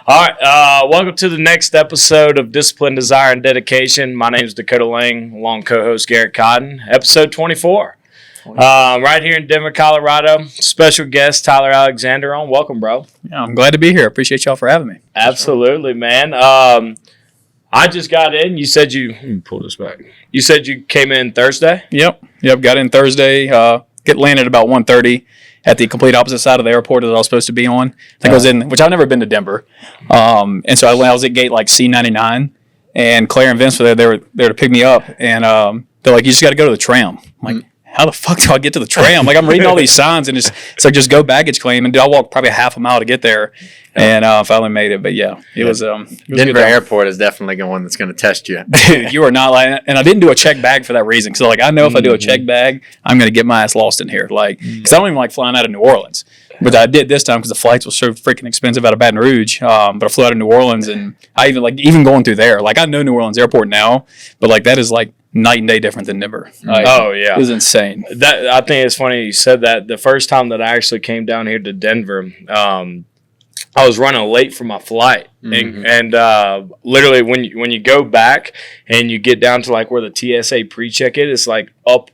All right, welcome to the next episode of Discipline, Desire, and Dedication. My name is Dakota Lang, along co-host Garrett Cotton. Episode 24. Right here in Denver, Colorado. Special guest Tyler Alexander on. Welcome, bro. Yeah, I'm glad to be here. Appreciate y'all for having me. Absolutely, man. I just got in. You said let me pull this back. You said you came in Thursday? Yep. Got in Thursday. Landed about 1:30 at the complete opposite side of the airport that I was supposed to be on. I think I was in, which I've never been to Denver. And so I was at gate like C99, and Claire and Vince were there. They were there to pick me up, and they're like, "You just got to go to the tram." I'm like, how the fuck do I get to the tram? Like, I'm reading all these signs, and it's like, just go baggage claim. And I walked probably half a mile to get there, and finally made it. But yeah, it was Denver Airport is definitely one that's going to test you. Dude, you are not lying. And I didn't do a check bag for that reason. Because I know if I do a check bag, I'm going to get my ass lost in here. Because I don't even like flying out of New Orleans. But I did this time because the flights were so freaking expensive out of Baton Rouge. But I flew out of New Orleans, and I even going through there. I know New Orleans Airport now, but that is night and day different than Denver. Oh yeah, it was insane. I think it's funny you said that. The first time that I actually came down here to Denver, I was running late for my flight, and literally when you go back and you get down to where the TSA pre-check it's up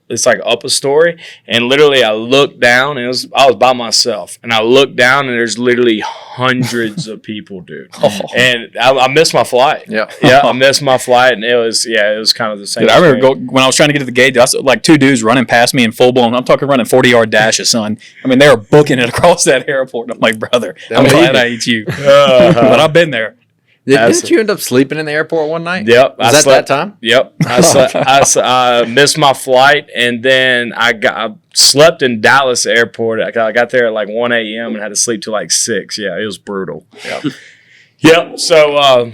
a story, and literally I looked down and I was by myself, and I looked down and there's literally hundreds of people, dude. And I missed my flight. I missed my flight, and it was kind of the same. Dude, I remember when I was trying to get to the gate, I saw two dudes running past me in full blown. I'm talking running 40-yard dashes, son. I mean, they were booking it across that airport. And I'm like, brother, I'm glad I ate you. But I've been there. Didn't you end up sleeping in the airport one night? Yep. Was that time? Yep. I missed my flight, and then I slept in Dallas airport. I got there at 1 a.m. and had to sleep till 6. Yeah, it was brutal. Yep. So,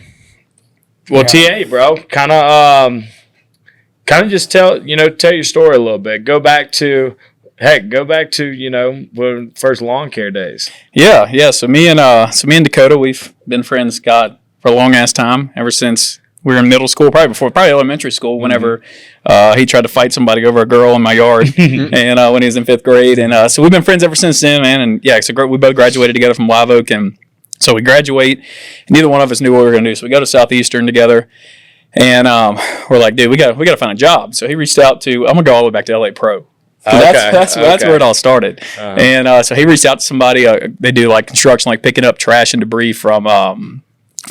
TA, bro, kind of just tell your story a little bit. Go back to first lawn care days. Yeah. So me and Dakota, we've been friends, for a long ass time, ever since we were in middle school, probably elementary school. Whenever he tried to fight somebody over a girl in my yard, and when he was in 5th grade, and so we've been friends ever since then, man. And yeah, so we both graduated together from Live Oak, and so we graduate. And neither one of us knew what we were gonna do, so we go to Southeastern together. And we're like, dude, we got to find a job. So he reached out to, I'm gonna go all the way back to LA Pro. That's where it all started. And so he reached out to somebody. They do construction, picking up trash and debris from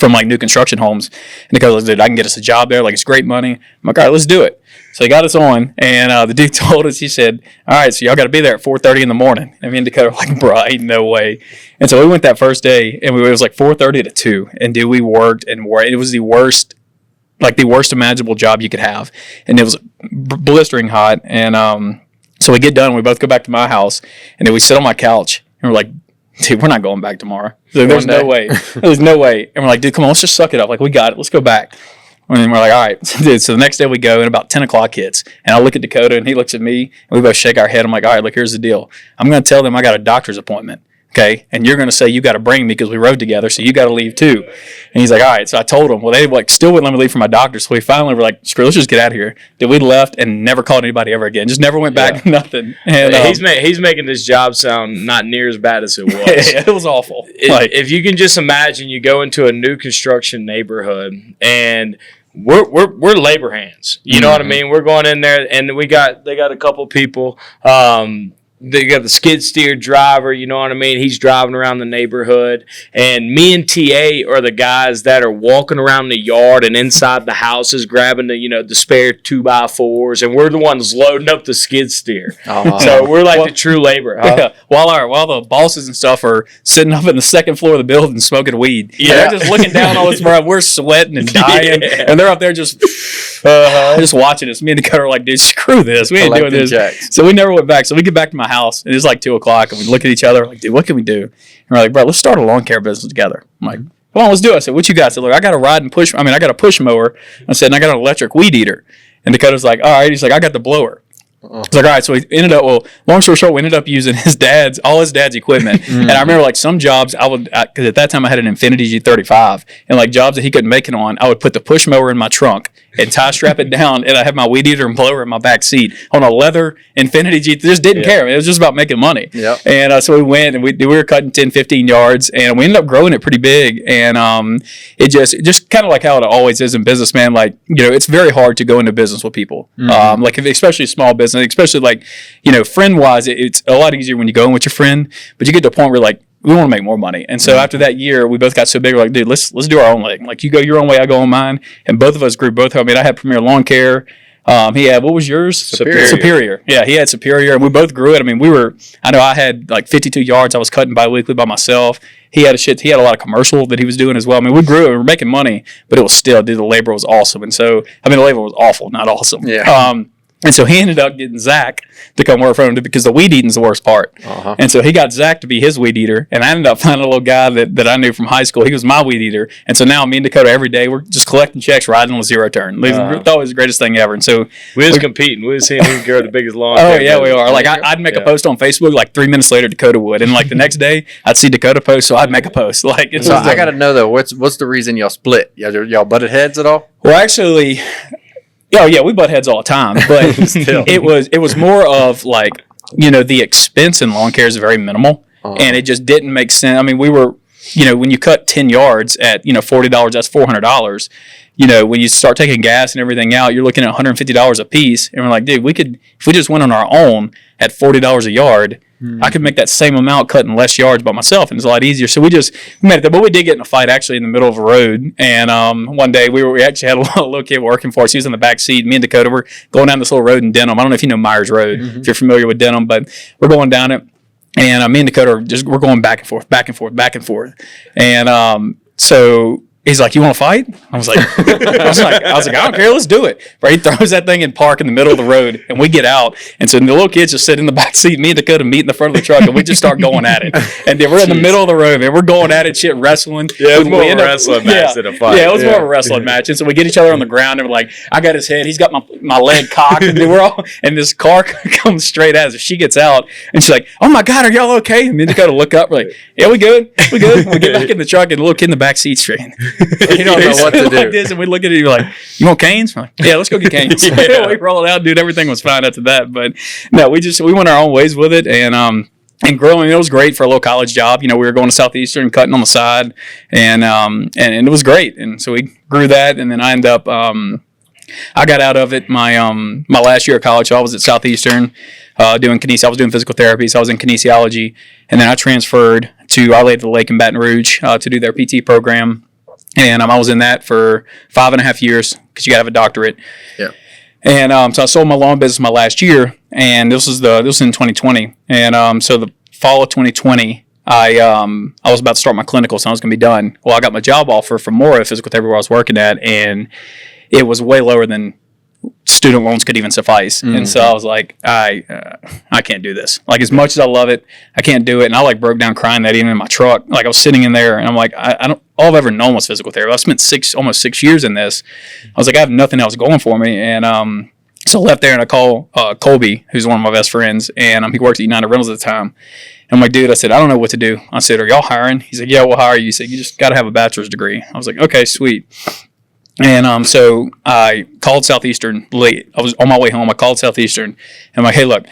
new construction homes. And he goes, dude, I can get us a job there. It's great money. I'm like, all right, let's do it. So he got us on, and the dude told us, he said, all right, so y'all got to be there at 4:30 in the morning. And me and Dakota were like, bro, ain't no way. And so we went that first day, and it was 4:30 to 2. And dude, we worked and worked. It was the worst imaginable job you could have. And it was blistering hot. And so we get done, we both go back to my house, and then we sit on my couch, and we're like, dude, we're not going back tomorrow. There's no way. There's no way. And we're like, dude, come on, let's just suck it up. We got it. Let's go back. And then we're like, all right. Dude, so the next day we go, and about 10 o'clock hits. And I look at Dakota, and he looks at me, and we both shake our head. I'm like, all right, look, here's the deal. I'm going to tell them I got a doctor's appointment. Okay, and you're going to say you got to bring me because we rode together, so you got to leave too. And he's like, all right. So I told him. Well, they still wouldn't let me leave for my doctor. So we finally were like, screw, let's just get out of here. Dude, we left and never called anybody ever again. Just never went back. Nothing. And he's making this job sound not near as bad as it was. It was awful. If you can just imagine, you go into a new construction neighborhood and we're labor hands. You know what I mean? We're going in there, and they got a couple people. They got the skid steer driver, you know what I mean? He's driving around the neighborhood. And me and TA are the guys that are walking around the yard and inside the houses grabbing the spare 2x4s. And we're the ones loading up the skid steer. So we're the true labor. Huh? Yeah. While the bosses and stuff are sitting up in the second floor of the building smoking weed. Yeah. And they're just looking down on us, bro. We're sweating and dying. And they're up there just watching us. Me and Dakota are like, dude, screw this. We ain't doing this. Checks. So we never went back. So we get back to my house, and it's 2 o'clock, and we look at each other like, dude, what can we do? And we're like, bro, let's start a lawn care business together. I'm like, come on, let's do it. I said, what you got? I said, look, I got I got a push mower. I said, and I got an electric weed eater. And Dakota's like, all right. He's like, I got the blower. It's like, all right, so we ended up, long story short, we ended up using all his dad's equipment. And I remember like some jobs because at that time I had an Infiniti G35, and like jobs that he couldn't make it on, I would put the push mower in my trunk and strap it down, and I had my weed eater and blower in my back seat on a leather Infiniti G. Just didn't care. It was just about making money. Yep. And so we went and we were cutting 10, 15 yards, and we ended up growing it pretty big. And it just kind of like how it always is in business, man. Like, it's very hard to go into business with people. Like especially small business, especially like, friend wise, it's a lot easier when you go in with your friend, but you get to a point where like, we want to make more money. And so after that year, we both got so big, we're like, dude, let's do our own thing. Like, you go your own way, I go on mine. And both of us grew both. I mean, I had Premier Lawn Care. He had, what was yours? Superior. Yeah, he had Superior, and we both grew it. I mean, I know I had like 52 yards I was cutting bi-weekly by myself. He had a lot of commercial that he was doing as well. I mean, we grew it, we were making money, but it was still, dude, the labor was awesome. And so, I mean, the labor was awful, not awesome. Yeah. And so he ended up getting Zach to come work for him because the weed eating's the worst part. And so he got Zach to be his weed eater. And I ended up finding a little guy that I knew from high school. He was my weed eater. And so now me and Dakota every day, we're just collecting checks, riding on a zero turn. We thought it was the greatest thing ever. And so we was competing. We was seeing who could grow the biggest lawn. Oh, yeah, we are. Like I'd make a post on Facebook, like 3 minutes later, Dakota would. And like the next day, I'd see Dakota post, so I'd make a post. Like, so I got to know though, what's the reason y'all split? Y'all butted heads at all? Well, actually, yeah, we butt heads all the time, but it was more of like, the expense in lawn care is very minimal, and it just didn't make sense. I mean, we were, when you cut 10 yards at, $40, that's $400. When you start taking gas and everything out, you're looking at $150 a piece, and we're like, dude, if we just went on our own at $40 a yard, I could make that same amount cutting less yards by myself, and it's a lot easier. So we made it. But we did get in a fight actually in the middle of a road. And one day we actually had a little kid working for us. He was in the back seat. Me and Dakota were going down this little road in Denham. I don't know if you know Myers Road, if you're familiar with Denham, but we're going down it. And me and Dakota we're going back and forth, back and forth, back and forth. And so he's like, "You want to fight?" I was like, I don't care. Let's do it. Right? He throws that thing in park in the middle of the road, and we get out. And so the little kids just sit in the back seat. Me and Dakota meet in the front of the truck, and we just start going at it. And then we're in the middle of the road, and we're going at it, shit, wrestling. Yeah, it was more of a wrestling match than a fight. Yeah, it was more of a wrestling match. And so we get each other on the ground, and we're like, I got his head, he's got my leg cocked, and and this car comes straight at us. She gets out, and she's like, "Oh my God, are y'all okay?" And me and Dakota look up, we're like, "Yeah, we good. We good." We get back in the truck, and the little kid in the back seat straight. You don't know what to do. Like this, and we look at it, you're like, "You want canes?" We're like, "Yeah, let's go get canes." We roll it out, dude. Everything was fine after that. But no, we went our own ways with it, and growing, it was great for a little college job. We were going to Southeastern, cutting on the side, and it was great. And so we grew that, and then I ended up, I got out of it my last year of college. So I was at Southeastern doing kinesiology. I was doing physical therapy, so I was in kinesiology, and then I transferred to Our Lady of the Lake in Baton Rouge to do their PT program. And I was in that for 5.5 years because you got to have a doctorate. Yeah. And so I sold my lawn business my last year, and this was in 2020. And so the fall of 2020, I was about to start my clinical, so I was going to be done. Well, I got my job offer from Mora Physical Therapy where I was working at, and it was way lower than student loans could even suffice. Mm-hmm. And so I was like, I can't do this. Like, as much as I love it, I can't do it. And I broke down crying that evening in my truck. Like, I was sitting in there, and I'm like, all I've ever known was physical therapy. I spent almost 6 years in this. I was like, I have nothing else going for me. And so I left there, and I call Colby, who's one of my best friends, and he worked at United Rentals at the time. And I'm like, dude, I said, I don't know what to do. I said, are y'all hiring? He's like, yeah, we'll hire you. He said, you just got to have a bachelor's degree. I was like, okay, sweet. And so I called Southeastern late. I was on my way home. I called Southeastern. And I'm like, hey, look,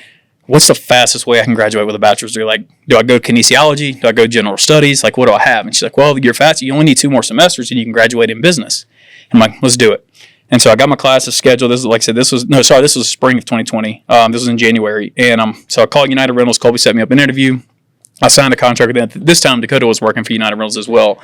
what's the fastest way I can graduate with a bachelor's degree? Like, do I go kinesiology? Do I go general studies? Like, what do I have? And she's like, well, you're fast. You only need 2 more semesters and you can graduate in business. I'm like, let's do it. And so I got my classes scheduled. This is, like I said, this was spring of 2020. This was in January. And so I called United Rentals. Colby set me up an interview. I signed a contract with them. This time, Dakota was working for United Rentals as well.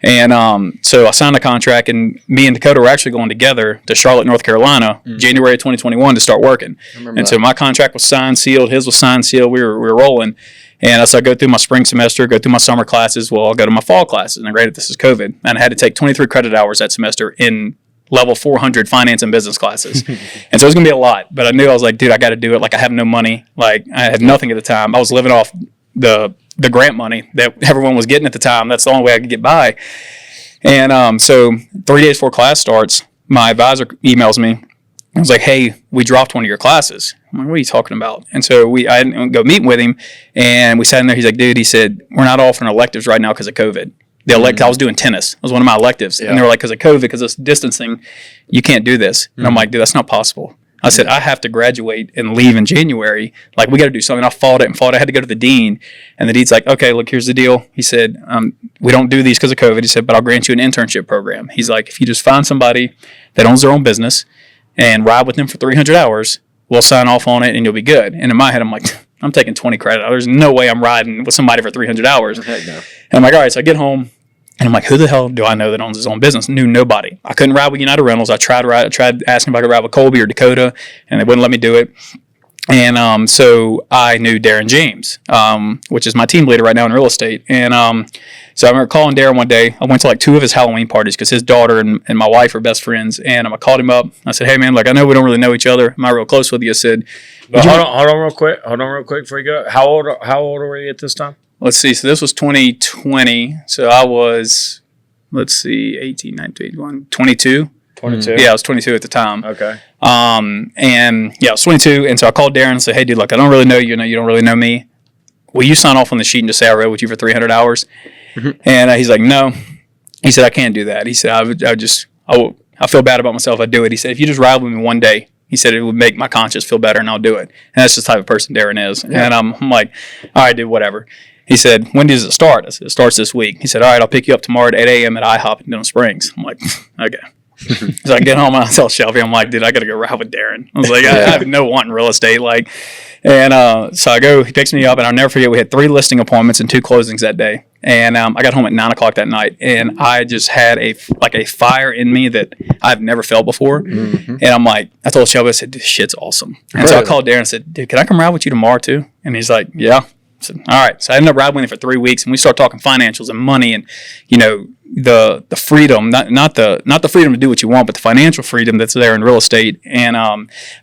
And so I signed a contract, and me and Dakota were actually going together to Charlotte, North Carolina, January of 2021 to start working. And so my contract was signed, sealed. His was signed, sealed. We were rolling. And so I go through my spring semester, go through my summer classes. Well, I'll go to my fall classes. And granted, this is COVID. And I had to take 23 credit hours that semester in level 400 finance and business classes. And so it was going to be a lot. But I was like, dude, I got to do it. Like, I have no money. Like, I had nothing at the time. I was living off the grant money that everyone was getting at the time. That's the only way I could get by. And so 3 days before class starts, my advisor emails me. I was like, hey, we dropped one of your classes. I'm like, what are you talking about? And so I didn't go meet with him, and we sat in there. He's like, dude, he said, we're not offering electives right now because of COVID. I was doing tennis. It was one of my electives. And they were like, because of COVID, because of distancing, you can't do this. And I'm like, dude, that's not possible. I said, I have to graduate and leave in January. Like, we got to do something. I fought it. I had to go to the dean. And the dean's like, okay, look, here's the deal. He said, we don't do these because of COVID. He said, but I'll grant you an internship program. He's like, if you just find somebody that owns their own business and ride with them for 300 hours, we'll sign off on it and you'll be good. And in my head, I'm like, I'm taking 20 credit. There's no way I'm riding with somebody for 300 hours. Heck no. And I'm like, all right, so I get home. And I'm like, who the hell do I know that owns his own business? Knew nobody. I couldn't ride with United Rentals. I tried asking if I could ride with Colby or Dakota, and they wouldn't let me do it. And so I knew Darren James, which is my team leader right now in real estate. And so I remember calling Darren one day. I went to like 2 of his Halloween parties because his daughter and my wife are best friends. And I called him up. I said, hey, man, like, I know we don't really know each other. I'm not real close with you. I said, hold on real quick before you go. How old were you at this time? Let's see. So this was 2020. So I was, 18, 19, 21, 22. 22? Yeah, I was 22 at the time. Okay. And yeah, I was 22. And so I called Darren and said, hey, dude, look, I don't really know you. You don't really know me. Will you sign off on the sheet and just say I rode with you for 300 hours? Mm-hmm. And he's like, no. He said, I can't do that. He said, I feel bad about myself. I'd do it. He said, if you just ride with me one day, he said, it would make my conscience feel better and I'll do it. And that's just the type of person Darren is. Yeah. And I'm like, all right, dude, whatever. He said, when does it start? I said, it starts this week. He said, all right, I'll pick you up tomorrow at 8 a.m. at IHOP in Denham Springs. I'm like, okay. So I get home and I tell Shelby, I'm like, dude, I got to go ride with Darren. I was like, I have no want in real estate. Like, and so I go, he picks me up, and I'll never forget, we had 3 listing appointments and 2 closings that day. And I got home at 9 o'clock that night, and I just had a fire in me that I've never felt before. Mm-hmm. And I'm like, I told Shelby, I said, this shit's awesome. And so I called Darren and said, dude, can I come ride with you tomorrow too? And he's like, yeah. I said, all right. So I ended up riding with him for 3 weeks, and we started talking financials and money and, the freedom, not the freedom to do what you want, but the financial freedom that's there in real estate. And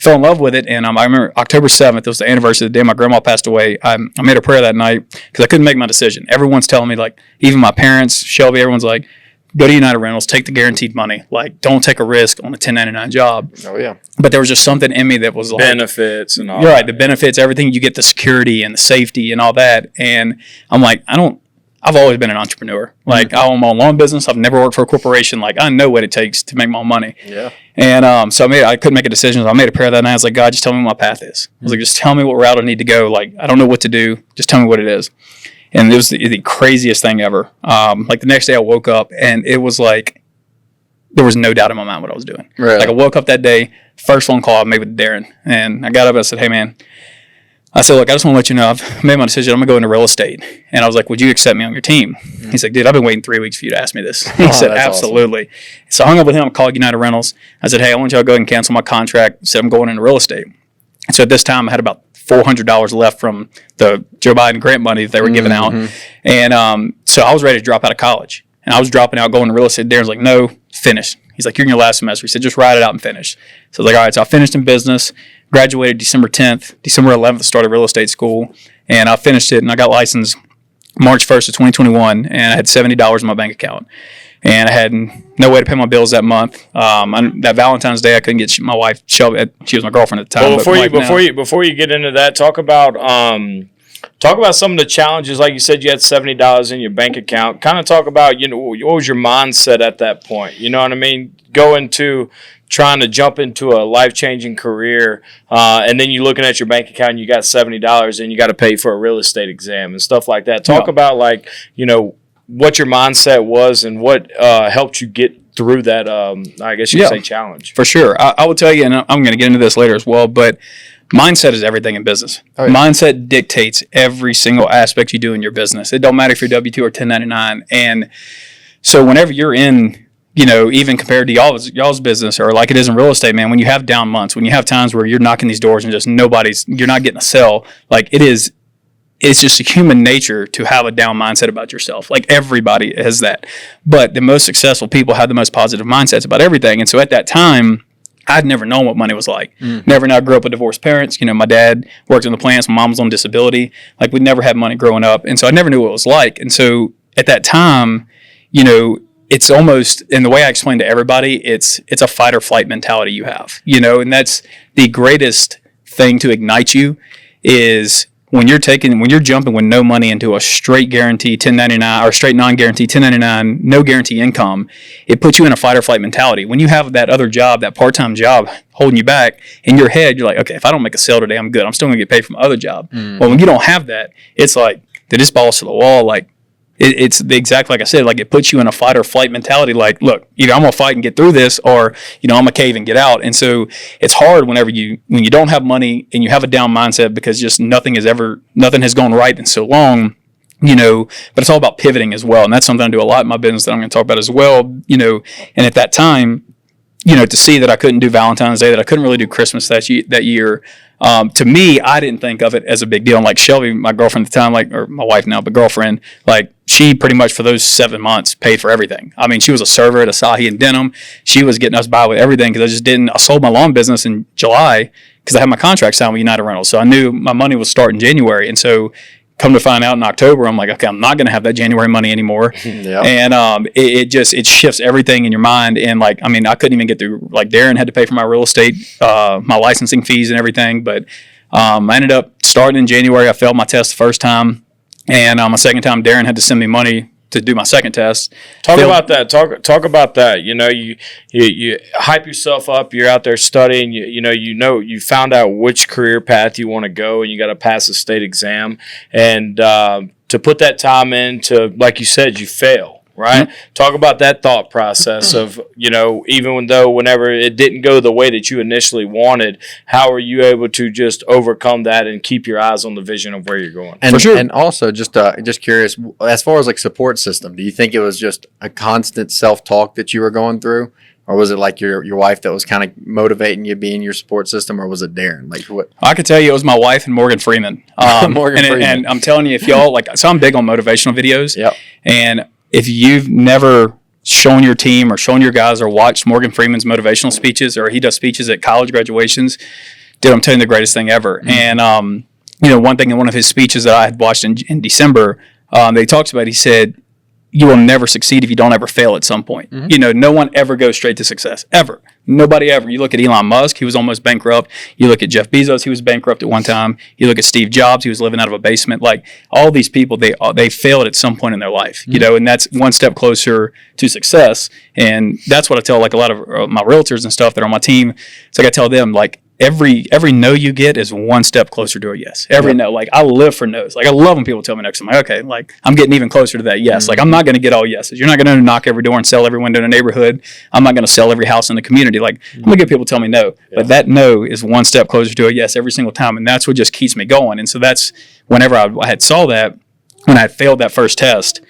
fell in love with it. And I remember October 7th, it was the anniversary of the day my grandma passed away. I made a prayer that night because I couldn't make my decision. Everyone's telling me, like, even my parents, Shelby, everyone's like, go to United Rentals, take the guaranteed money. Like, don't take a risk on a 1099 job. Oh, yeah. But there was just something in me that was like, benefits and all you're that. right, the benefits, everything you get, the security and the safety and all that. And I'm like, I've always been an entrepreneur. Like, I own my own lawn business. I've never worked for a corporation. Like, I know what it takes to make my own money. Yeah. And so I couldn't make a decision. So I made a prayer that night. I was like, God, just tell me what my path is. I was like, just tell me what route I need to go. Like, I don't know what to do. Just tell me what it is. And it was the craziest thing ever. Like, the next day I woke up, and it was like, there was no doubt in my mind what I was doing. Really? Like, I woke up that day, first phone call I made with Darren. And I got up and I said, hey, man. I said, look, I just want to let you know I've made my decision. I'm going to go into real estate. And I was like, would you accept me on your team? He's like, dude, I've been waiting 3 weeks for you to ask me this. He said, absolutely. Awesome. So I hung up with him. I called United Rentals. I said, hey, I want y'all to go ahead and cancel my contract. I said, I'm going into real estate. And so at this time, I had about $400 left from the Joe Biden grant money that they were giving out. And so I was ready to drop out of college. And I was dropping out, going to real estate. Darren's like, no, finish. He's like, you're in your last semester. He said, just ride it out and finish. So I was like, all right. So I finished in business. Graduated December 10th. December 11th, started real estate school. And I finished it, and I got licensed March 1st of 2021. And I had $70 in my bank account. And I had no way to pay my bills that month. That Valentine's Day, I couldn't get my wife, Shelby. She was my girlfriend at the time. Well, before you get into that, talk about some of the challenges. Like you said, you had $70 in your bank account. Kind of talk about, what was your mindset at that point? You know what I mean? Going to trying to jump into a life-changing career, and then you're looking at your bank account and you got $70 and you got to pay for a real estate exam and stuff like that. Talk about, like, what your mindset was and what helped you get through that, I guess you could say, challenge. For sure. I will tell you, and I'm going to get into this later as well, but mindset is everything in business. Oh, yeah. Mindset dictates every single aspect you do in your business. It don't matter if you're W-2 or 1099. And so whenever you're in, even compared to y'all's business, or like it is in real estate, man, when you have down months, when you have times where you're knocking these doors and just you're not getting a sell, like it's just a human nature to have a down mindset about yourself. Like, everybody has that. But the most successful people have the most positive mindsets about everything. And so at that time, I'd never known what money was like. I grew up with divorced parents. My dad worked in the plants. My mom was on disability. Like, we never had money growing up. And so I never knew what it was like. And so at that time, it's almost, and the way I explain to everybody, it's a fight or flight mentality you have, and that's the greatest thing to ignite you is when you're jumping with no money into a straight guarantee 1099 or straight non-guarantee 1099, no guarantee income, it puts you in a fight or flight mentality. When you have that other job, that part-time job holding you back, in your head, you're like, okay, if I don't make a sale today, I'm good. I'm still going to get paid from my other job. Well, when you don't have that, it's like, did this balls to the wall? Like, it's the exact, like I said, like it puts you in a fight or flight mentality. Like, look, either I'm gonna fight and get through this, or I'm gonna cave and get out. And so it's hard when you don't have money and you have a down mindset because just nothing has gone right in so long. But it's all about pivoting as well, and that's something I do a lot in my business that I'm going to talk about as well. And at that time, to see that I couldn't do Valentine's Day, that I couldn't really do Christmas that year. To me, I didn't think of it as a big deal. And like Shelby, my girlfriend at the time, or my wife now, but girlfriend, like she pretty much for those 7 months paid for everything. I mean, she was a server at Asahi and Denim. She was getting us by with everything because I sold my lawn business in July because I had my contract signed with United Rentals. So I knew my money was starting January. And so come to find out in October, I'm like, okay, I'm not going to have that January money anymore. Yep. And it shifts everything in your mind. And like, I mean, I couldn't even get through, like Darren had to pay for my real estate, my licensing fees and everything. But I ended up starting in January. I failed my test the first time. And my second time, Darren had to send me money to do my second test. Talk about that. You hype yourself up. You're out there studying. You found out which career path you want to go, and you got to pass a state exam. And to put that time into, like you said, you fail. Right? Mm-hmm. Talk about that thought process of, even though whenever it didn't go the way that you initially wanted, how are you able to just overcome that and keep your eyes on the vision of where you're going? And, for sure. And also just curious, as far as like support system, do you think it was just a constant self-talk that you were going through? Or was it like your wife that was kind of motivating you, being your support system, or was it Darren? Like what? I could tell you it was my wife and Morgan Freeman. And I'm telling you, if y'all so I'm big on motivational videos. Yep. And if you've never shown your team or shown your guys or watched Morgan Freeman's motivational speeches, or he does speeches at college graduations, dude, I'm telling you, the greatest thing ever. Mm-hmm. And, one thing in one of his speeches that I had watched in December, that he talks about, he said, you will never succeed if you don't ever fail at some point. Mm-hmm. No one ever goes straight to success, ever. Nobody ever. You look at Elon Musk, he was almost bankrupt. You look at Jeff Bezos, he was bankrupt at one time. You look at Steve Jobs, he was living out of a basement. Like all these people, they failed at some point in their life, mm-hmm. And that's one step closer to success. And that's what I tell like a lot of my realtors and stuff that are on my team. So I tell them like, Every no you get is one step closer to a yes. Every no, like I live for no's. Like I love when people tell me next. I'm like, okay, like I'm getting even closer to that yes. Mm-hmm. Like I'm not going to get all yeses. You're not going to knock every door and sell every window in a neighborhood. I'm not going to sell every house in the community. Like I'm going to get people tell me no, but that no is one step closer to a yes every single time, and that's what just keeps me going. And so that's whenever I had saw that when I had failed that first test,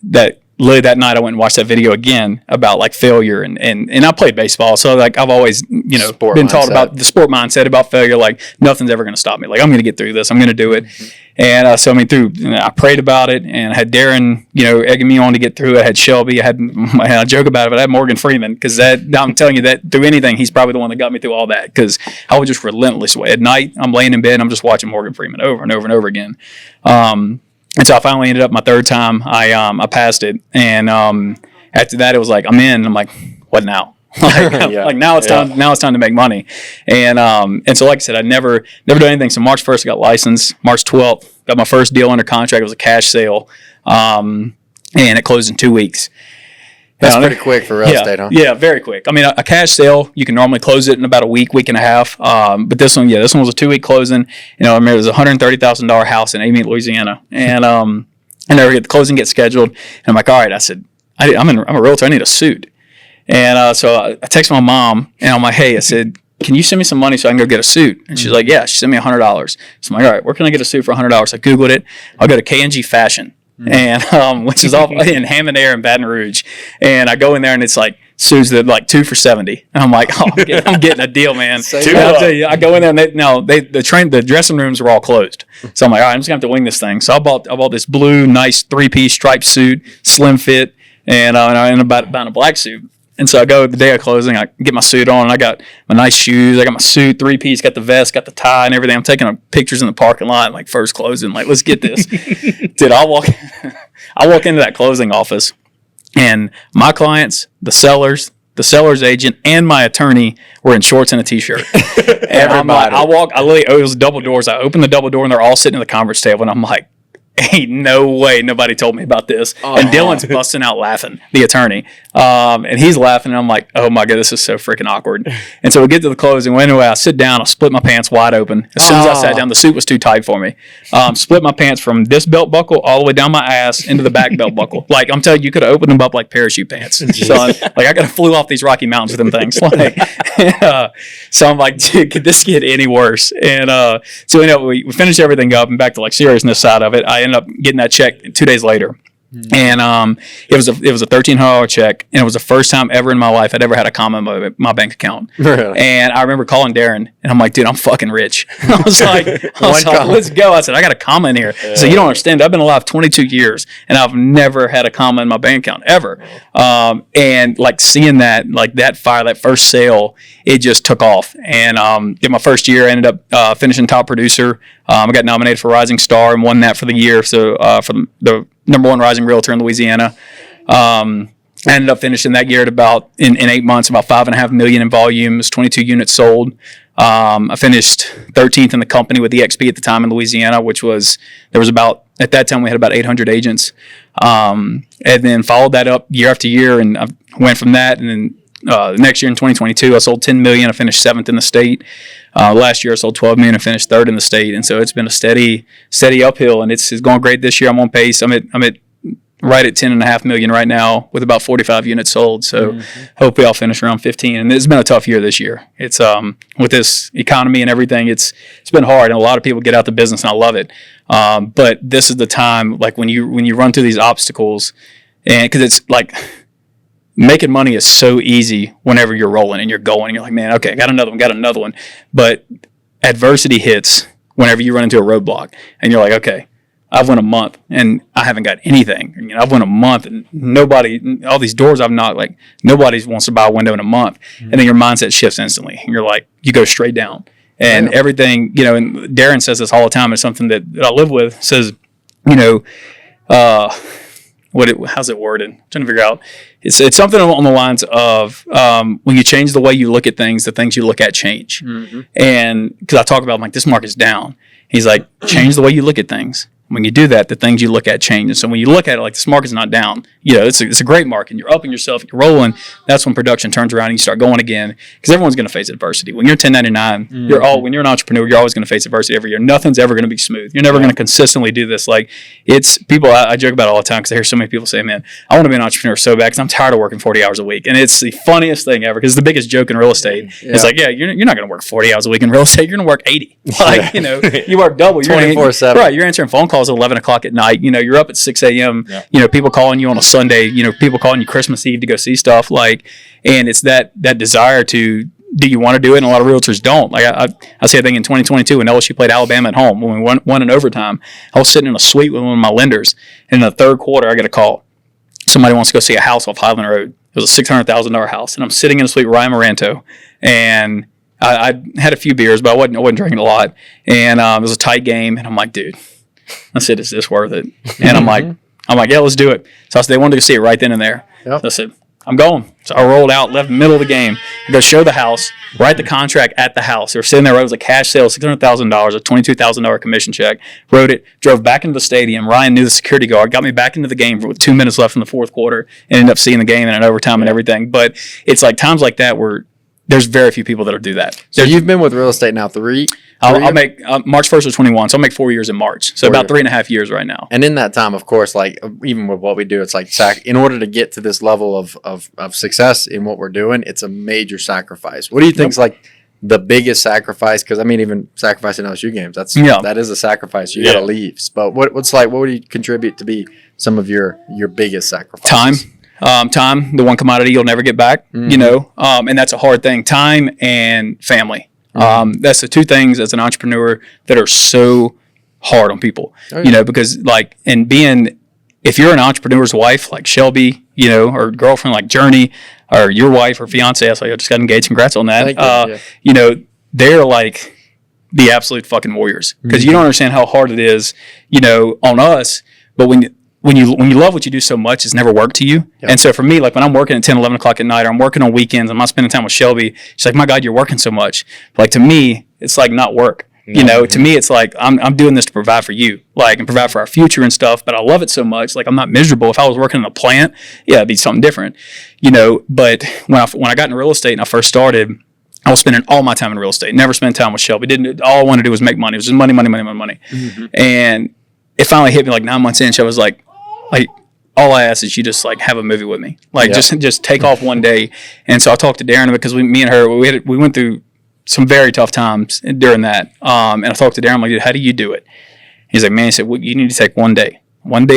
that. Literally that night I went and watched that video again about like failure and I played baseball, so like I've always been taught about the sport mindset about failure. Like nothing's ever going to stop me. Like I'm going to get through this. I'm going to do it. Mm-hmm. And I prayed about it, and I had Darren egging me on to get through it. I had Shelby. I joke about it, but I had Morgan Freeman because I'm telling you that through anything he's probably the one that got me through all that because I was just relentless. At night I'm laying in bed and I'm just watching Morgan Freeman over and over and over again. And so I finally ended up my third time. I passed it, and after that it was like I'm in. I'm like, what now? Like now it's time. Now it's time to make money. And so like I said, I never done anything. So March 1st I got licensed. March 12th got my first deal under contract. It was a cash sale, and it closed in 2 weeks. That's pretty quick for real estate, huh? Yeah, very quick. I mean, a cash sale, you can normally close it in about a week and a half. But this one was a 2-week closing. I remember it was a $130,000 house in Amy, Louisiana. And the closing gets scheduled. And I'm like, all right. I said, I'm a realtor. I need a suit. And so I texted my mom, and I'm like, hey, I said, can you send me some money so I can go get a suit? And she's like, yeah. She sent me $100. So I'm like, all right, where can I get a suit for $100? I Googled it. I'll go to K&G Fashion. And which is off in Hammond Air in Baton Rouge, and I go in there and it's like suits that like 2 for $70, and I'm like, I'm getting a deal, man. I'll tell you, I go in there and the dressing rooms were all closed, so I'm like, all right, I'm just gonna have to wing this thing. So I bought this blue nice 3-piece striped suit, slim fit, and I ended up buying a black suit. And so I go the day of closing, I get my suit on, and I got my nice shoes, I got my suit, 3-piece, got the vest, got the tie and everything. I'm taking pictures in the parking lot, like first closing, like let's get this. Dude, I walk into that closing office, and my clients, the sellers, the seller's agent, and my attorney were in shorts and a t-shirt. And I'm like, it was double doors. I opened the double door and they're all sitting at the conference table. And I'm like, ain't no way nobody told me about this. And Dylan's busting out laughing, the attorney. And he's laughing, and I'm like, oh my God, this is so freaking awkward. And so we get to the closing. Well, anyway, I sit down, I split my pants wide open. As soon as I sat down, the suit was too tight for me. Split my pants from this belt buckle all the way down my ass into the back belt buckle. Like, I'm telling you, you could have opened them up like parachute pants. So like, I could have flew off these Rocky Mountains with them things. Like, so I'm like, dude, could this get any worse? And so we finished everything up, and back to like seriousness side of it, I ended up getting that check 2 days later. And it was a $1,300 check, and it was the first time ever in my life I'd ever had a comma in my bank account. Really? And I remember calling Darren, and I'm like, dude, I'm fucking rich. I was like, let's go. I said, I got a comma in here. So you don't understand. I've been alive 22 years, and I've never had a comma in my bank account ever. And like seeing that, like that fire, that first sale, it just took off. And in my first year, I ended up finishing top producer. I got nominated for Rising Star and won that for the year. So for the number one rising realtor in Louisiana. I ended up finishing that year at about, in 8 months, about 5.5 million in volumes, 22 units sold. I finished 13th in the company with EXP at the time in Louisiana, at that time we had about 800 agents. And then followed that up year after year, and I went from that. And then the next year in 2022, I sold 10 million. I finished 7th in the state. Last year I sold 12 million and finished 3rd in the state. And so it's been a steady uphill, and it's going great this year. I'm on pace. I'm at right at 10.5 million right now with about 45 units sold. So hopefully I'll finish around 15. And it's been a tough year this year. It's with this economy and everything, it's been hard, and a lot of people get out the business, and I love it. But this is the time, like when you run through these obstacles, and because it's like, making money is so easy whenever you're rolling and you're going, and you're like, man, okay, got another one. But adversity hits whenever you run into a roadblock, and you're like, okay, I've went a month and I haven't got anything. I've went a month, and all these doors I've knocked, like nobody wants to buy a window in a month. And then your mindset shifts instantly, and you're like, you go straight down. And everything, and Darren says this all the time. It's something that I live with. Says, how's it worded? I'm trying to figure out. It's something on the lines of when you change the way you look at things, the things you look at change. And because I talk about, I'm like, this market's down. He's like, change the way you look at things. When you do that, the things you look at change. And so when you look at it like this market's not down, it's a great market, and you're upping yourself, you're rolling. That's when production turns around and you start going again, because everyone's going to face adversity. When you're 1099, when you're an entrepreneur, you're always going to face adversity every year. Nothing's ever going to be smooth. You're never going to consistently do this. Like, it's people, I joke about it all the time, because I hear so many people say, man, I want to be an entrepreneur so bad because I'm tired of working 40 hours a week. And it's the funniest thing ever, because it's the biggest joke in real estate. It's like, you're not going to work 40 hours a week in real estate. You're going to work 80. Like, you work double. 24/7. Right. You're answering phone calls at 11 o'clock at night. You're up at 6 a.m. People calling you on a Sunday, people calling you Christmas Eve to go see stuff. Like, and it's that desire to, do you want to do it? And a lot of realtors don't. Like, I say a thing in 2022 when LSU played Alabama at home, when we won in overtime. I was sitting in a suite with one of my lenders, and in the third quarter, I get a call. Somebody wants to go see a house off Highland Road. It was a $600,000 house, and I'm sitting in a suite with Ryan Moranto, and I had a few beers, but I wasn't drinking a lot, and it was a tight game, and I'm like, dude, I said, is this worth it? And I'm like, yeah, let's do it. So I said, they wanted to see it right then and there. Yep. So I said, I'm going. So I rolled out, left the middle of the game, I go show the house, write the contract at the house. They were sitting there, it was a cash sale, $600,000, a $22,000 commission check. Wrote it, drove back into the stadium. Ryan knew the security guard, got me back into the game with 2 minutes left in the fourth quarter, and ended up seeing the game in an overtime and everything. But it's like times like that where there's very few people that'll do that. So you've been with real estate now three I'll make March 1st of 21, so I'll make 4 years in March. So about 3.5 years right now. And in that time, of course, like even with what we do, it's like in order to get to this level of success in what we're doing, it's a major sacrifice. What do you think is like the biggest sacrifice? Because I mean, even sacrificing LSU games, that is a sacrifice. You got to leave. But what would you contribute to be some of your biggest sacrifices? Time, the one commodity you'll never get back, and that's a hard thing. Time and family. That's the two things as an entrepreneur that are so hard on people, because if you're an entrepreneur's wife, like Shelby, or girlfriend like Journey, or your wife or fiance, I just got engaged. Congrats on that. They're like the absolute fucking warriors, because you don't understand how hard it is, on us. But when when you love what you do so much, it's never work to you. Yep. And so for me, like when I'm working at 10, 11 o'clock at night, or I'm working on weekends, I'm not spending time with Shelby. She's like, my God, you're working so much. But like to me, it's like not work. You know, to me, it's like I'm doing this to provide for you, like, and provide for our future and stuff. But I love it so much, like I'm not miserable. If I was working in a plant, yeah, it'd be something different, you know. But when I got into real estate and I first started, I was spending all my time in real estate. Never spent time with Shelby. All I wanted to do was make money. It was just money. Mm-hmm. And it finally hit me like 9 months in. She was like, all I ask is you just like have a movie with me, like just take off one day. And so I talked to Darren because me and her, we went through some very tough times during that. And I talked to Darren, I'm like, dude, how do you do it? He's like, man, he said, well, you need to take one day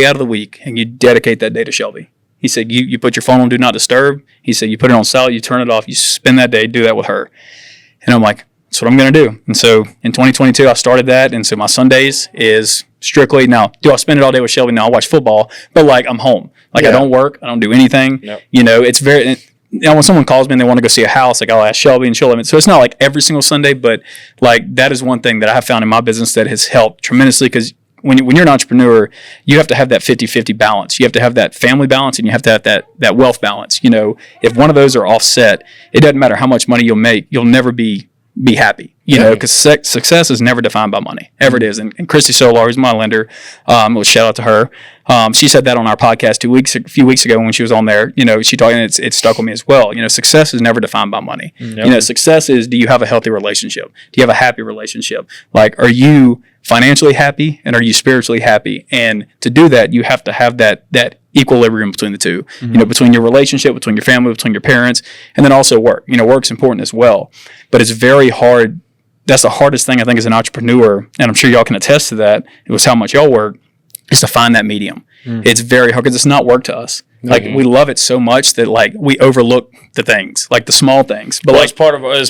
out of the week, and you dedicate that day to Shelby. He said, you put your phone on Do Not Disturb. He said, you put it on silent, you turn it off, you spend that day, do that with her. And I'm like, that's what I'm going to do. And so in 2022, I started that. And so my Sundays is strictly, now, do I spend it all day with Shelby? No, I watch football, but like I'm home. Like I don't work. I don't do anything. Yep. You know, it's very... You know, when someone calls me and they want to go see a house, like I'll ask Shelby and she'll let me. So it's not like every single Sunday, but like that is one thing that I have found in my business that has helped tremendously, because when you're an entrepreneur, you have to have that 50-50 balance. You have to have that family balance, and you have to have that wealth balance. You know, if one of those are offset, it doesn't matter how much money you'll make, you'll never be happy, you know, because success is never defined by money, ever it is. And Christy Solar, who's my lender, a shout out to her. She said that on our podcast a few weeks ago when she was on there. You know, she talked, and it stuck with me as well. You know, success is never defined by money. Yep. You know, success is, do you have a healthy relationship? Do you have a happy relationship? Like, are you financially happy, and are you spiritually happy? And to do that, you have to have that equilibrium between the two, you know, between your relationship, between your family, between your parents, and then also work. You know, work's important as well, but it's very hard. That's the hardest thing, I think, as an entrepreneur, and I'm sure y'all can attest to that. It was how much y'all work, is to find that medium. It's very hard because it's not work to us. Like we love it so much that like we overlook the things, like the small things. But like it's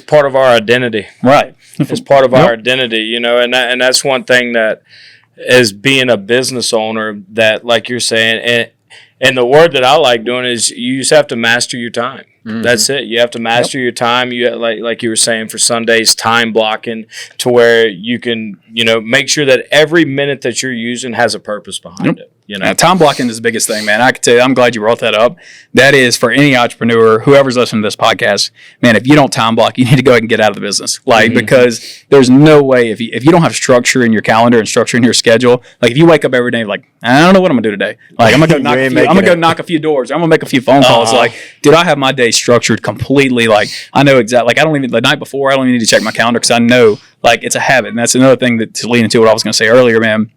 part of our identity, right? It's part of our identity, you know, and that's one thing that is being a business owner, that like you're saying, and the word that I like doing is you just have to master your time. That's it. You have to master your time. You like you were saying, for Sundays, time blocking to where you can, you know, make sure that every minute that you're using has a purpose behind it. You know, time blocking is the biggest thing, man. I can tell you, I'm glad you brought that up. That is for any entrepreneur, whoever's listening to this podcast, man, if you don't time block, you need to go ahead and get out of the business. Like, because there's no way, if you don't have structure in your calendar and structure in your schedule, like if you wake up every day like, I don't know what I'm gonna do today. Like I'm gonna go knock a few doors. I'm gonna make a few phone calls. Like, dude, I have my day structured completely. Like I know exactly, like I don't even, the night before, I don't even need to check my calendar, because I know like it's a habit. And that's another thing that to lean into what I was gonna say earlier, man.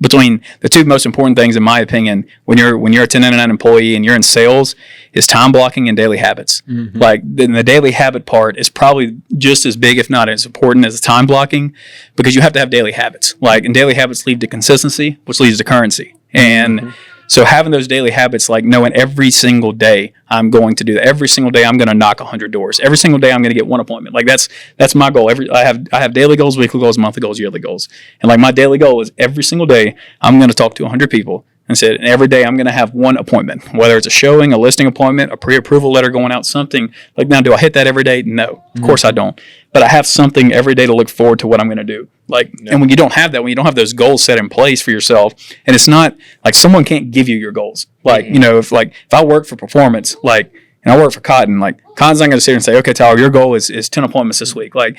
Between the two most important things, in my opinion, when you're a 1099 employee and you're in sales, is time blocking and daily habits. Like the daily habit part is probably just as big, if not as important, as time blocking, because you have to have daily habits. Like, and daily habits lead to consistency, which leads to currency. And so having those daily habits, like knowing every single day I'm going to do that. Every single day I'm going to knock 100 doors. Every single day I'm going to get one appointment. Like that's my goal. I have daily goals, weekly goals, monthly goals, yearly goals. And like my daily goal is every single day I'm going to talk to 100 people. And every day I'm going to have one appointment, whether it's a showing, a listing appointment, a pre-approval letter going out, something. Like, now, do I hit that every day? No, of course I don't. But I have something every day to look forward to what I'm going to do. Like, and when you don't have that, when you don't have those goals set in place for yourself, and it's not like someone can't give you your goals. Like, you know, if I work for performance, like, and I work for Cotton, like Cotton's not going to sit here and say, okay, Tyler, your goal is 10 appointments this week. Like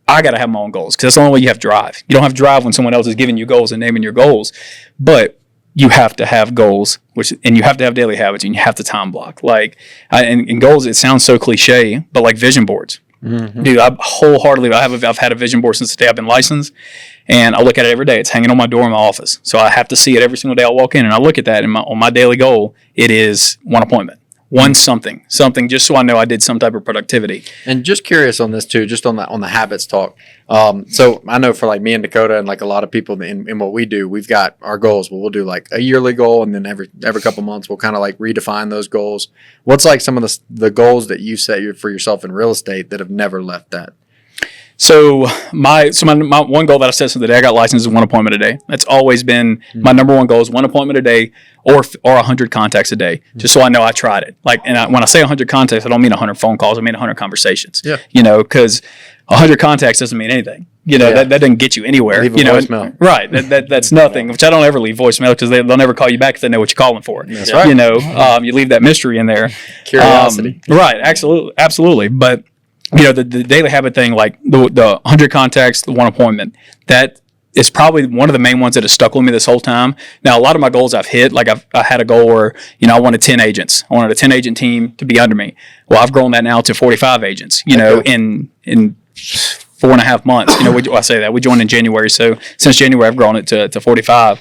I got to have my own goals, because that's the only way you have drive. You don't have drive when someone else is giving you goals and naming your goals. But you have to have goals, and you have to have daily habits, and you have to time block. Like, and goals, it sounds so cliche, but like vision boards. Dude, I've had a vision board since the day I've been licensed, and I look at it every day. It's hanging on my door in my office. So I have to see it every single day I walk in, and I look at that, and on my daily goal, it is one appointment. One something, just so I know I did some type of productivity. And just curious on this too, just on the habits talk. So I know for like me and Dakota and like a lot of people in what we do, we've got our goals. We'll do like a yearly goal, and then every couple months we'll kind of like redefine those goals. What's like some of the goals that you set for yourself in real estate that have never left that? So my one goal that I set since the day I got licensed is one appointment a day. That's always been my number one goal, is one appointment a day or 100 contacts a day, just so I know I tried it. Like, and when I say 100 contacts, I don't mean 100 phone calls. I mean 100 conversations. Yeah. You know, because 100 contacts doesn't mean anything. That doesn't get you anywhere. Leave a voicemail. Right. That's nothing, which I don't ever leave voicemail because they'll never call you back if they know what you're calling for. That's right. You leave that mystery in there. Curiosity. Right. Absolutely. But, the daily habit thing, like the 100 contacts, the one appointment, that is probably one of the main ones that has stuck with me this whole time. Now, a lot of my goals I've hit, like I had a goal where, I wanted 10 agents. I wanted a 10 agent team to be under me. Well, I've grown that now to 45 agents, in 4.5 months. I say that we joined in January. So since January, I've grown it to 45.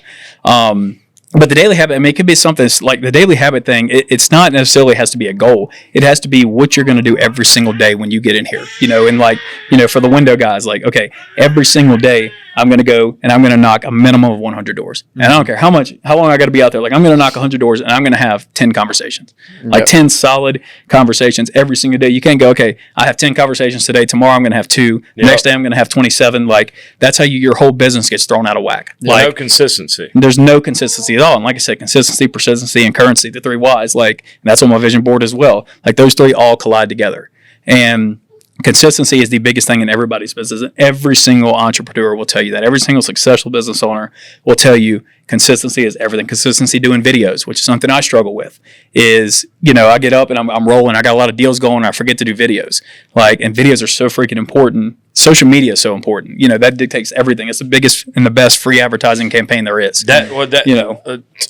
But the daily habit, it could be something like the daily habit thing. It's not necessarily has to be a goal. It has to be what you're going to do every single day when you get in here, and for the window guys, like, okay, every single day I'm going to go and I'm going to knock a minimum of 100 doors. And I don't care how long I got to be out there. Like, I'm going to knock 100 doors and I'm going to have 10 conversations, like 10 solid conversations every single day. You can't go, okay, I have 10 conversations today. Tomorrow I'm going to have 2. The next day I'm going to have 27. Like, that's how your whole business gets thrown out of whack. No consistency. There's no consistency at all. And like I said, consistency, persistency, and currency, the 3 Ys, like, that's on my vision board as well. Like, those 3 all collide together. And consistency is the biggest thing in everybody's business. Every single entrepreneur will tell you that. Every single successful business owner will tell you consistency is everything. Consistency doing videos, which is something I struggle with, is, I get up and I'm rolling. I got a lot of deals going. And I forget to do videos. And videos are so freaking important. Social media is so important. That dictates everything. It's the biggest and the best free advertising campaign there is.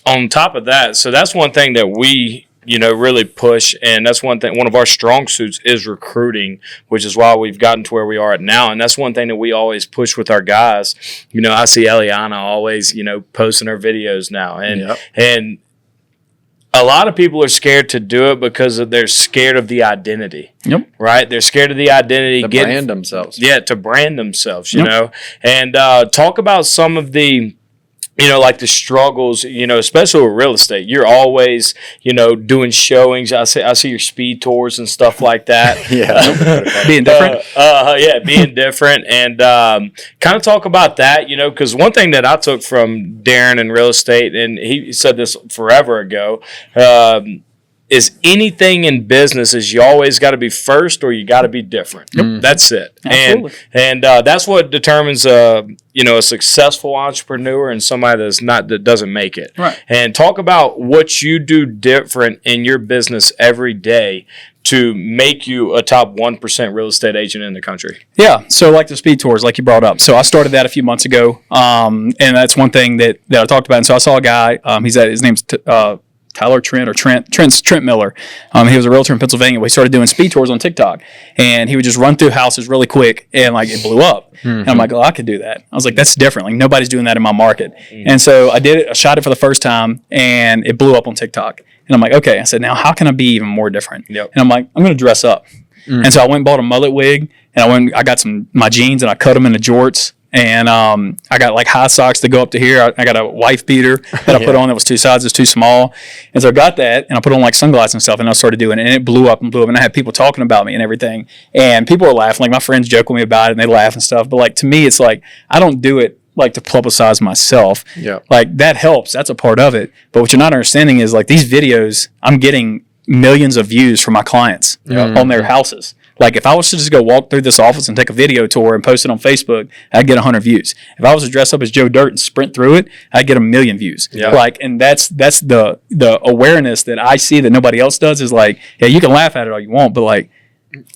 On top of that, so that's one thing that we really push, and that's one of our strong suits is recruiting, which is why we've gotten to where we are at now. And that's one thing that we always push with our guys. I see Eliana always, posting her videos now, and a lot of people are scared to do it because they're scared of the identity. Yep. Right? They're scared of the identity. To brand themselves. Yeah, to brand themselves, and talk about some of the like the struggles, especially with real estate. You're always, doing showings. I see your speed tours and stuff like that. Being different. Being different. And kind of talk about that, because one thing that I took from Darren in real estate, and he said this forever ago, is anything in business is you always got to be first or you got to be different. Yep. That's it. Absolutely. And that's what determines a successful entrepreneur and somebody that doesn't make it. Right. And talk about what you do different in your business every day to make you a top 1% real estate agent in the country. Yeah. So like the speed tours, like you brought up. So I started that a few months ago. And that's one thing that I talked about. And so I saw a guy, his name's Tyler Trent Trent Miller. He was a realtor in Pennsylvania. We started doing speed tours on TikTok, and he would just run through houses really quick, and it blew up. Mm-hmm. And I'm like, I could do that. I was like, that's different. Like, nobody's doing that in my market. Mm-hmm. And so I did it. I shot it for the first time, and it blew up on TikTok. And I'm like, okay. I said, now how can I be even more different? Yep. And I'm like, I'm going to dress up. Mm-hmm. And so I went and bought a mullet wig, and I got my jeans, and I cut them into jorts. And I got like high socks that go up to here. I got a wife beater that I put on that was 2 sizes too small. And so I got that, and I put on like sunglasses and stuff, and I started doing it, and it blew up. And I had people talking about me and everything. And people were laughing. Like, my friends joke with me about it, and they laugh and stuff. But like, to me, it's like, I don't do it like to publicize myself. Yeah. Like, that helps. That's a part of it. But what you're not understanding is, like, these videos, I'm getting millions of views from my clients on their houses. Like, if I was to just go walk through this office and take a video tour and post it on Facebook, I'd get 100 views. If I was to dress up as Joe Dirt and sprint through it, I'd get 1 million views. Yeah. Like, and that's the awareness that I see that nobody else does is like, yeah, you can laugh at it all you want, but like,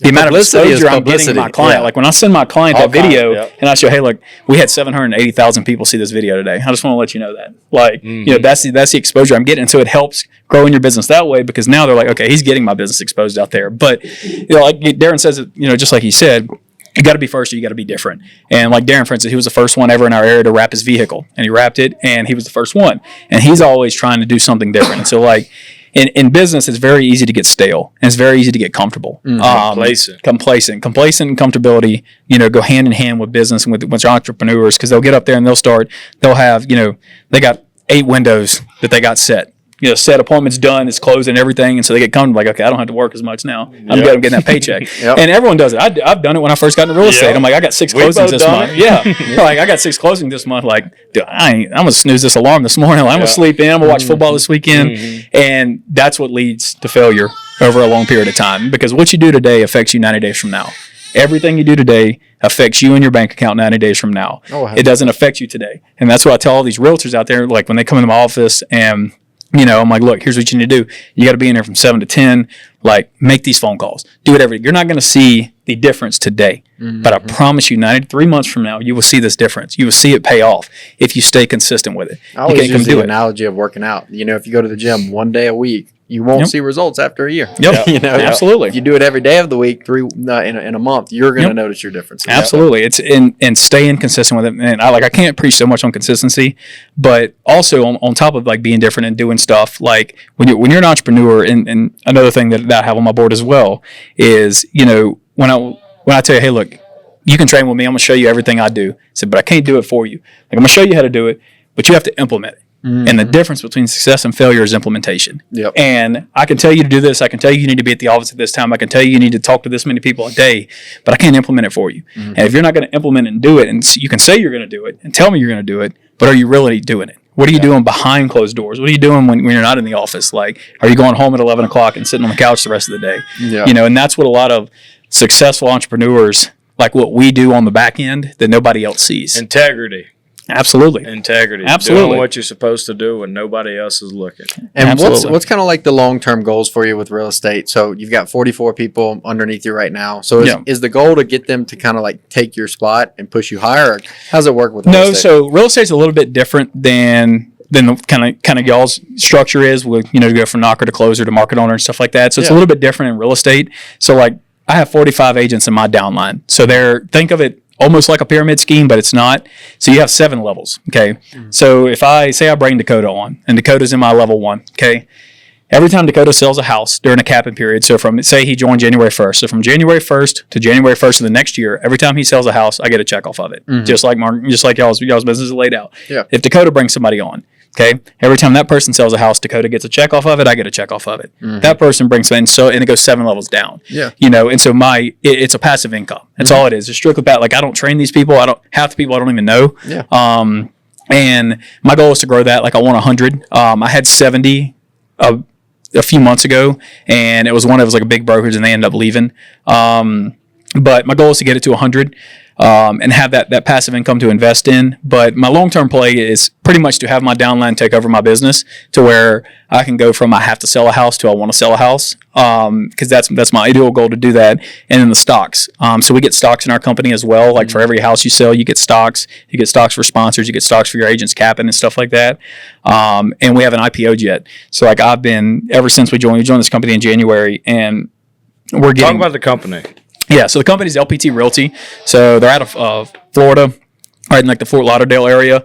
the amount of exposure I'm getting my client. Yeah. Like, when I send my client that video and I show, hey, look, we had 780,000 people see this video today. I just want to let you know that. Like, that's the exposure I'm getting. And so it helps growing your business that way, because now they're like, okay, he's getting my business exposed out there. But, like Darren says, just like he said, you got to be first or you got to be different. And like Darren, for instance, he was the first one ever in our area to wrap his vehicle. And he wrapped it, and he was the first one. And he's always trying to do something different. And so, like, in business, it's very easy to get stale, and it's very easy to get comfortable. Complacent and comfortability, go hand in hand with business and with entrepreneurs, because they'll get up there and they'll have, they got 8 windows that they got set. Set appointments done, it's closed and everything, and so they get comfortable, like, okay, I don't have to work as much now. I'm getting that paycheck. And everyone does it. I've done it when I first got into real estate. I'm like, I got 6 closings this month. Like, I got 6 closings this month. Like, dude, I'm gonna snooze this alarm this morning. Like, I'm gonna sleep in. I'm gonna watch football this weekend, and that's what leads to failure over a long period of time, because what you do today affects you 90 days from now. Everything you do today affects you and your bank account 90 days from now. It doesn't affect you today. And that's what I tell all these realtors out there, like when they come into my office and, you know, I'm like, look, here's what you need to do. You got to be in there from 7 to 10. Like, make these phone calls. Do whatever. You're not going to see the difference today. But I promise you, 93 months from now, you will see this difference. You will see it pay off if you stay consistent with it. I always use the analogy of working out. You know, if you go to the gym one day a week, you won't see results after a year. You know, absolutely. If you do it every day of the week, in a month, you're going to notice your difference. Absolutely. It's and staying consistent with it. And I can't preach so much on consistency, but also on top of like being different and doing stuff, like when you're an entrepreneur, and another thing that I have on my board as well is, you know, when I tell you, hey, look, you can train with me. I'm going to show you everything I do. I said, but I can't do it for you. Like, I'm going to show you how to do it, but you have to implement it. And the difference between success and failure is implementation. And I can tell you to do this. I can tell you need to be at the office at this time. I can tell you need to talk to this many people a day, but I can't implement it for you. And if you're not going to implement it and do it, and you can say you're going to do it and tell me you're going to do it, but are you really doing it? What are you doing behind closed doors? What are you doing when you're not in the office? Like, are you going home at 11 o'clock and sitting on the couch the rest of the day? You know, and that's what a lot of successful entrepreneurs, like what we do on the back end, that nobody else sees. Integrity. Absolutely. Integrity. Absolutely. Doing what you're supposed to do when nobody else is looking. And what's kind of like the long-term goals for you with real estate? So you've got 44 people underneath you right now. So is the goal to get them to kind of like take your spot and push you higher? Or how's it work with real estate? So real estate's a little bit different than the kind of y'all's structure is with, you know, to go from knocker to closer to market owner and stuff like that. So it's a little bit different in real estate. So like I have 45 agents in my downline. So think of it almost like a pyramid scheme, but it's not. So you have 7 levels. Okay. So if I bring Dakota on, and Dakota's in my level 1. Okay. Every time Dakota sells a house during a capping period, so say he joined January 1st. So from January 1st to January 1st of the next year, every time he sells a house, I get a check off of it. Just like y'all's business is laid out. If Dakota brings somebody on, okay, every time that person sells a house, Dakota gets a check off of it, I get a check off of it. That person brings in, and it goes 7 levels down. You know, and so it's a passive income. That's all it is. It's strictly like I don't train these people. Half the people I don't even know. And my goal is to grow that. Like I want 100. I had 70 a few months ago, and it was like a big brokerage, and they ended up leaving. But my goal is to get it to 100. And have that passive income to invest in. But my long-term play is pretty much to have my downline take over my business to where I can go from I have to sell a house to I want to sell a house. Because that's my ideal goal to do that. And then the stocks. So we get stocks in our company as well. Like for every house you sell, you get stocks. You get stocks for sponsors. You get stocks for your agents capping and stuff like that. And we haven't IPO'd yet. So like I've been, ever since we joined this company in January, and we're getting... Talk about the company. Yeah, so the company's LPT Realty. So they're out of Florida, right in like the Fort Lauderdale area.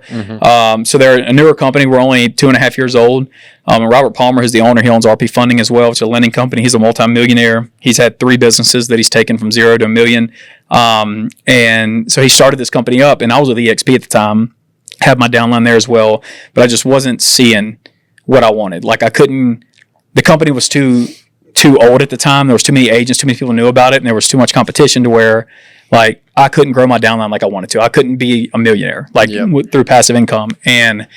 So they're a newer company. We're only 2.5 years old. And Robert Palmer is the owner. He owns RP Funding as well. It's a lending company. He's a multimillionaire. He's had 3 businesses that he's taken from 0 to $1 million. And so he started this company up, and I was with EXP at the time, had my downline there as well, but I just wasn't seeing what I wanted. Like the company was too old at the time. There was too many agents, too many people knew about it, and there was too much competition to where like I couldn't grow my downline like I wanted to. I couldn't be a millionaire through passive income. And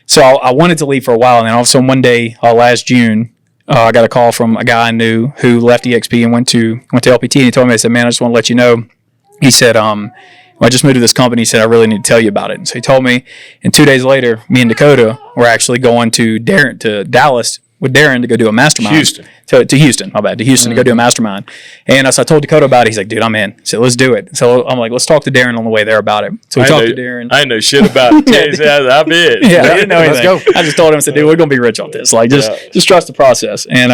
so I wanted to leave for a while, and then all of a sudden one day last June, I got a call from a guy I knew who left EXP and went to LPT, and he told me, I said, man, I just want to let you know. He said, I just moved to this company. He said, I really need to tell you about it. And so he told me, and 2 days later, me and Dakota were actually going to Dallas with Darren to go do a mastermind. To Houston to go do a mastermind. And so I told Dakota about it. He's like, dude, I'm in. So let's do it. So I'm like, let's talk to Darren on the way there about it. So we talked to Darren. I didn't know shit about it. Yeah, he said, I'm in. Yeah, I didn't know anything. Let's go. I just told him, I said, dude, we're going to be rich on this. Like, just trust the process. And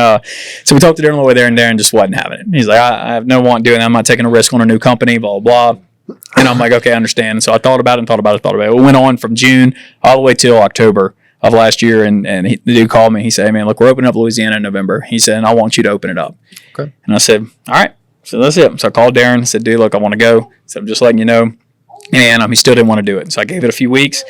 so we talked to Darren on the way there, and Darren just wasn't having it. He's like, I have no want doing that. I'm not taking a risk on a new company, blah, blah, blah. And I'm like, okay, I understand. And so I thought about it. We went on from June all the way till October of last year, and the dude called me. He said, hey, man, look, we're opening up Louisiana in November. He said, and I want you to open it up. Okay. And I said, all right. So that's it. So I called Darren. I said, dude, look, I want to go. I said, I'm just letting you know. And he still didn't want to do it. So I gave it a few weeks.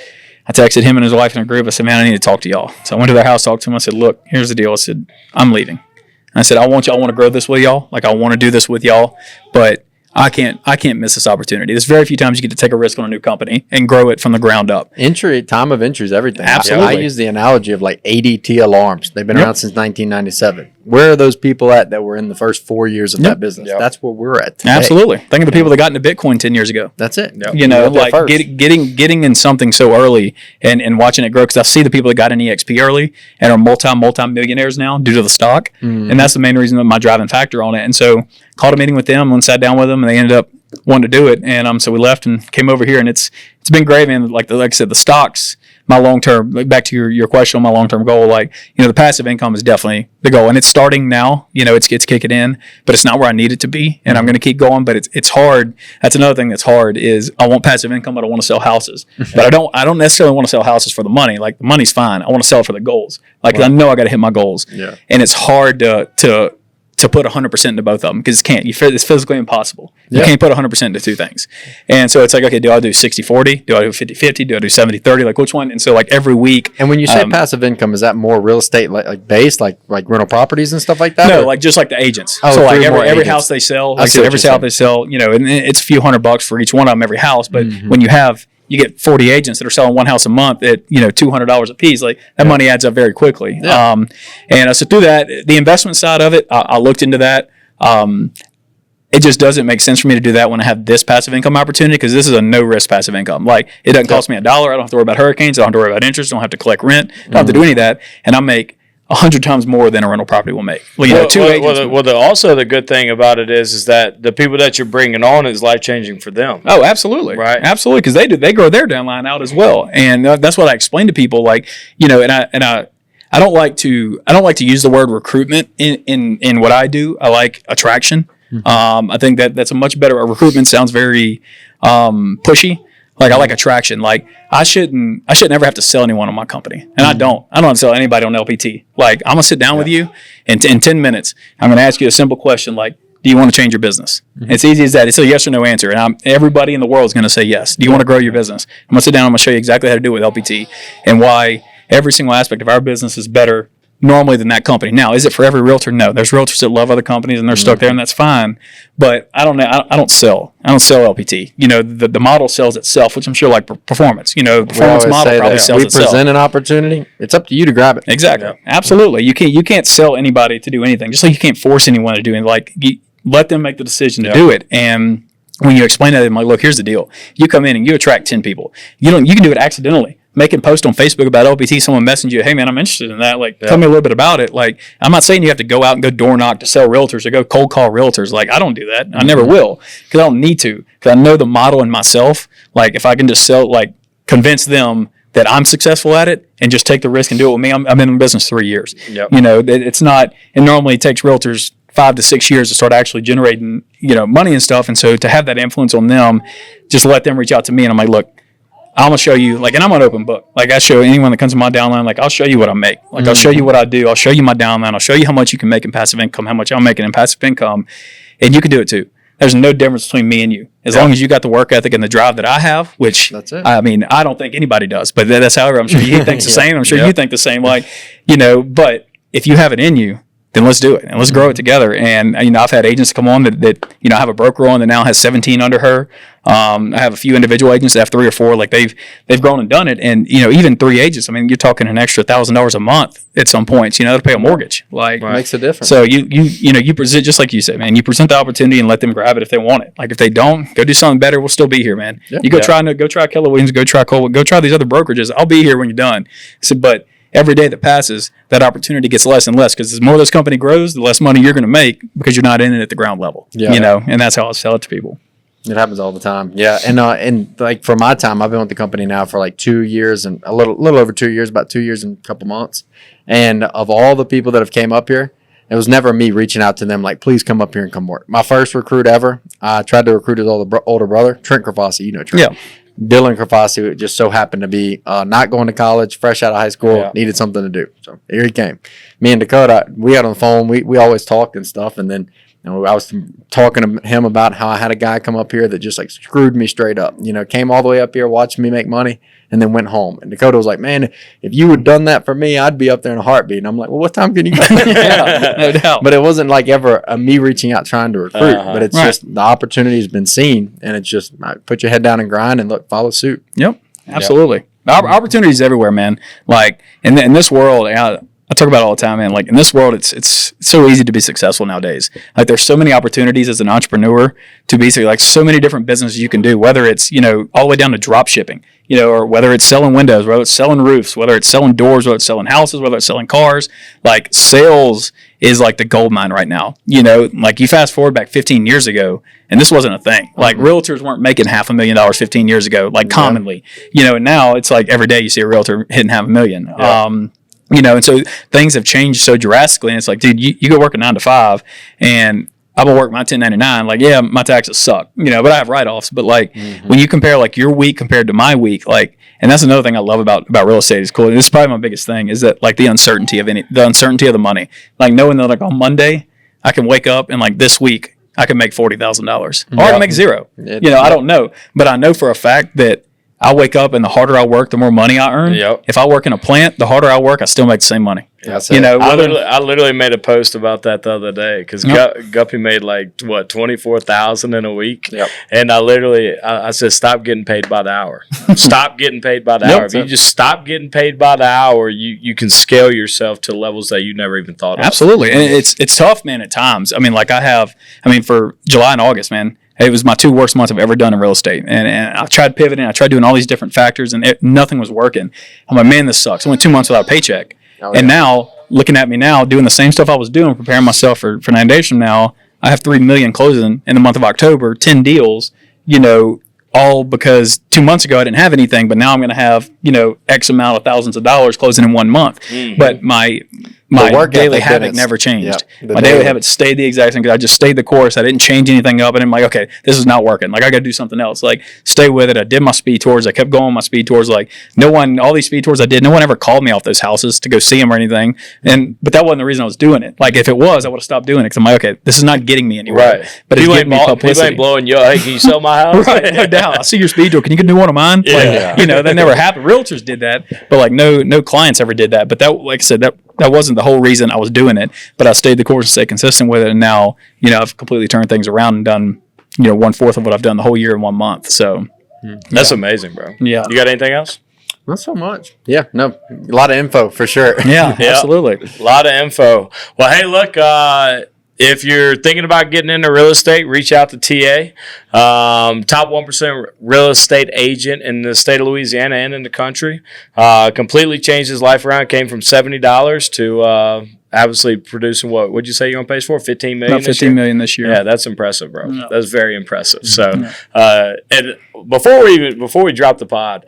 I texted him and his wife in a group. I said, man, I need to talk to y'all. So I went to their house, talked to him. I said, look, here's the deal. I said, I'm leaving. And I said, I want to grow this with y'all. Like, I want to do this with y'all, but I can't miss this opportunity. There's very few times you get to take a risk on a new company and grow it from the ground up. Time of entry is everything. Absolutely. I use the analogy of like ADT alarms. They've been around since 1997. where are those people at that were in the first 4 years of that business? Yep. That's where we're at today. Absolutely. Think of the people that got into Bitcoin 10 years ago. That's it. Yep. You know, were there like first. getting in something so early and watching it grow. Because I see the people that got in EXP early and are multi-millionaires now due to the stock. And that's the main reason, my driving factor on it. And so called a meeting with them and sat down with them, and they ended up wanting to do it. And so we left and came over here, and it's been great, man. Like I said, the stocks, my long-term, like back to your question on my long-term goal, like, you know, the passive income is definitely the goal, and it's starting now. You know, it's kicking in, but it's not where I need it to be, and I'm going to keep going. But it's hard. That's another thing that's hard is I want passive income, but I want to sell houses. But I don't necessarily want to sell houses for the money. Like, the money's fine. I want to sell it for the goals. Like, I know I got to hit my goals. Yeah. And it's hard to put 100% into both of them because it's physically impossible. You can't put 100% into two things. And so it's like, okay, do I do 60-40? Do I do 50-50? Do I do 70-30? Like, which one? And so, like, every week. And when you say passive income, is that more real estate like based, like rental properties and stuff like that? No, or? like just like the agents. Oh, so like through more every agents. house they sell, I like see what every you're house they sell, you know, and it's a few $100 for each one of them every house. But Mm-hmm. when you get 40 agents that are selling one house a month at, you know, $200 a piece, like that money adds up very quickly. Yeah. And so through that, the investment side of it, I looked into that. It just doesn't make sense for me to do that when I have this passive income opportunity, because this is a no risk passive income. Like, it doesn't cost me $1. I don't have to worry about hurricanes. I don't have to worry about interest. I don't have to collect rent. I don't have to do any of that. And I make 100 times more than a rental property will make. Well, you know, two agents. Also the good thing about it is that the people that you're bringing on is life changing for them. Oh, absolutely. Right. Absolutely. Because they grow their downline out as well. And that's what I explain to people. Like, you know, and I don't like to use the word recruitment in what I do. I like attraction. I think that's a much better. Recruitment sounds very pushy. Like, I like attraction. Like, I should never have to sell anyone on my company, and I don't have to sell anybody on LPT. Like, I'm gonna sit down with you, and in 10 minutes, I'm gonna ask you a simple question like, do you want to change your business? It's easy as that. It's a yes or no answer, and everybody in the world is gonna say yes. Do you want to grow your business? I'm gonna sit down. I'm gonna show you exactly how to do it with LPT and why every single aspect of our business is better normally than that company. Now, is it for every realtor? No. There's realtors that love other companies and they're stuck there, and that's fine. But I don't sell LPT. You know, the model sells itself, which I'm sure, like performance. You know, the performance model probably sells itself. We present an opportunity. It's up to you to grab it. Exactly. Yeah. Absolutely. You can't sell anybody to do anything. Just like you can't force anyone to do anything. Like, let them make the decision to do it. And when you explain that, I'm like, look, here's the deal. You come in and you attract 10 people. You can do it accidentally. Making post on Facebook about LPT, someone messaged you, hey man, I'm interested in that. Like, tell me a little bit about it. Like, I'm not saying you have to go out and go door knock to sell realtors or go cold call realtors. Like, I don't do that. I never will, because I don't need to. Because I know the model in myself. Like, if I can just convince them that I'm successful at it and just take the risk and do it with me. I've been in business 3 years. Yep. You know, it's not, and normally it takes realtors 5 to 6 years to start actually generating, you know, money and stuff. And so to have that influence on them, just let them reach out to me, and I'm like, look, I'm gonna show you, like, and I'm an open book. Like, I show anyone that comes to my downline, like, I'll show you what I make. Like, I'll show you what I do. I'll show you my downline. I'll show you how much you can make in passive income, how much I'm making in passive income, and you can do it too. There's no difference between me and you, as long as you got the work ethic and the drive that I have. Which, that's it. I mean, I don't think anybody does, but that's however I'm sure he thinks the same. I'm sure you think the same. Like, you know, but if you have it in you, then let's do it and let's grow it together. And, you know, I've had agents come on that you know, have a broker on that now has 17 under her. I have a few individual agents that have 3 or 4. Like, they've grown and done it. And, you know, even 3 agents, I mean, you're talking an extra $1,000 a month at some points, you know, to pay a mortgage. Like, makes a difference. So you present, just like you said, man, you present the opportunity and let them grab it if they want it. Like, if they don't, go do something better. We'll still be here, man. Yeah. You go try Keller Williams, go try Cole, go try these other brokerages. I'll be here when you're done. So, but every day that passes, that opportunity gets less and less, because the more this company grows, the less money you're going to make because you're not in it at the ground level. Yeah. You know, and that's how I sell it to people. It happens all the time. Yeah. And like, for my time, I've been with the company now for like 2 years and a little over 2 years, about 2 years and a couple months. And of all the people that have came up here, it was never me reaching out to them like, please come up here and come work. My first recruit ever, I tried to recruit his older brother, Trent Crafasi. You know Trent. Yeah. Dylan Crafasi just so happened to be not going to college, fresh out of high school, needed something to do. So here he came. Me and Dakota, we got on the phone. We always talked and stuff. And then, you know, I was talking to him about how I had a guy come up here that just like screwed me straight up. You know, came all the way up here, watched me make money, and then went home. And Dakota was like, man, if you had done that for me, I'd be up there in a heartbeat. And I'm like, well, what time can you go? No doubt. But it wasn't like ever me reaching out trying to recruit. But it's just the opportunity has been seen, and it's just put your head down and grind and look, follow suit. Yep, absolutely. Opportunities everywhere, man. Like in this world, I talk about it all the time, man. Like in this world, it's so easy to be successful nowadays. Like there's so many opportunities as an entrepreneur to be like so many different businesses you can do, whether it's, all the way down to drop shipping, or whether it's selling windows, whether it's selling roofs, whether it's selling doors, whether it's selling houses, whether it's selling cars. Like sales is like the gold mine right now. Like you fast forward back 15 years ago, and this wasn't a thing. Like realtors weren't making $500,000 15 years ago, like commonly, and now it's like every day you see a realtor hitting $500,000. Yeah. And so things have changed so drastically. And it's like, dude, you go work a 9 to 5 and I will work my 1099. Like, yeah, my taxes suck, but I have write-offs. But like when you compare like your week compared to my week, like, and that's another thing I love about real estate is cool. And this is probably my biggest thing is that like the uncertainty of the money, like knowing that like on Monday I can wake up and like this week I can make $40,000 or I can make zero. I don't know, but I know for a fact that I wake up and the harder I work, the more money I earn. Yep. If I work in a plant, the harder I work, I still make the same money. That's I literally made a post about that the other day because Guppy made like $24,000 in a week. Yep. And I said, stop getting paid by the hour. Stop getting paid by the hour. If you just stop getting paid by the hour, you can scale yourself to levels that you never even thought of. Absolutely. And it's tough, man, at times. I mean, like for July and August, man, it was my 2 worst months I've ever done in real estate. And I tried pivoting. I tried doing all these different factors, and nothing was working. I'm like, man, this sucks. I went 2 months without a paycheck. Oh, yeah. And now, looking at me now, doing the same stuff I was doing, preparing myself for 9 days from now, I have $3 million closing in the month of October, 10 deals, all because 2 months ago I didn't have anything, but now I'm going to have, X amount of thousands of dollars closing in 1 month. Mm-hmm. But my daily habit never changed. Yep. My daily habit stayed the exact same because I just stayed the course. I didn't change anything up. And I'm like, okay, this is not working. Like, I got to do something else. Like, stay with it. I did my speed tours. I kept going my speed tours. Like, all these speed tours I did, no one ever called me off those houses to go see them or anything. But that wasn't the reason I was doing it. Like, if it was, I would have stopped doing it because I'm like, okay, this is not getting me anywhere. Right. But it's getting me publicity. People ain't blowing you up. Hey, can you sell my house? Right, no doubt. I see your speed tour. Can you do one of mine? Yeah. Like, that never happened. Realtors did that, but like no clients ever did that. But that, like I said, that wasn't the whole reason I was doing it, but I stayed the course and stayed consistent with it. And now, I've completely turned things around and done, 1/4 of what I've done the whole year in 1 month. So that's amazing, bro. Yeah. You got anything else? Not so much. Yeah, no, a lot of info for sure. Yeah, absolutely. A lot of info. Well, hey, look, if you're thinking about getting into real estate, reach out to TA. Top 1% real estate agent in the state of Louisiana and in the country. Completely changed his life around. Came from $70 to obviously producing what'd you say you're on pace for? $15 million. About $15 million this year. Yeah, that's impressive, bro. Yeah. That's very impressive. So, and before we drop the pod,